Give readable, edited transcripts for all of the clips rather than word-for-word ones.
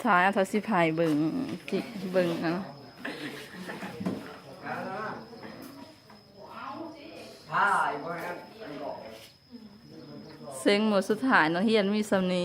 ถ่ายเอาทัศน์พายเบิ่งจิเบิ่งนะเซ็งหมดสุดท้ายเนาะเฮียนมีสำนี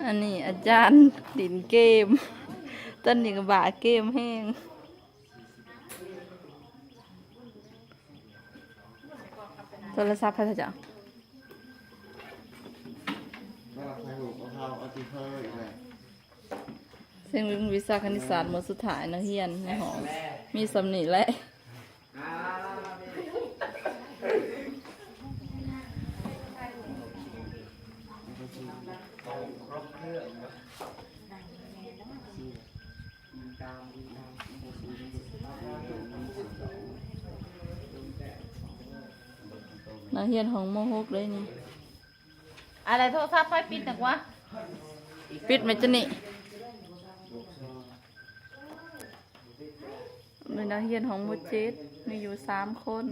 อันนี้อาจารย์ดินเกมต้นนี้ก็บาเกมแห้งโทรศัพท์ใครจะเสียงวิชาคณิตศาสตร์หมดสุดท้ายนักเรียนในห้องมีสำนีและนักเรียนของม.6เลยนี่อะไรโทรศัพท์ไฟปิดหนักวะปิดไหมจ๊ะนี่เป็นนักเรียนของม.7มีอยู่3 คน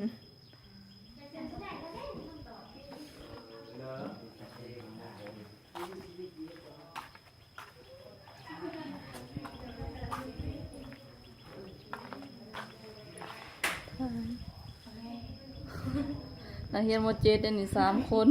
นักเรียนม.7ได้นี่3 คน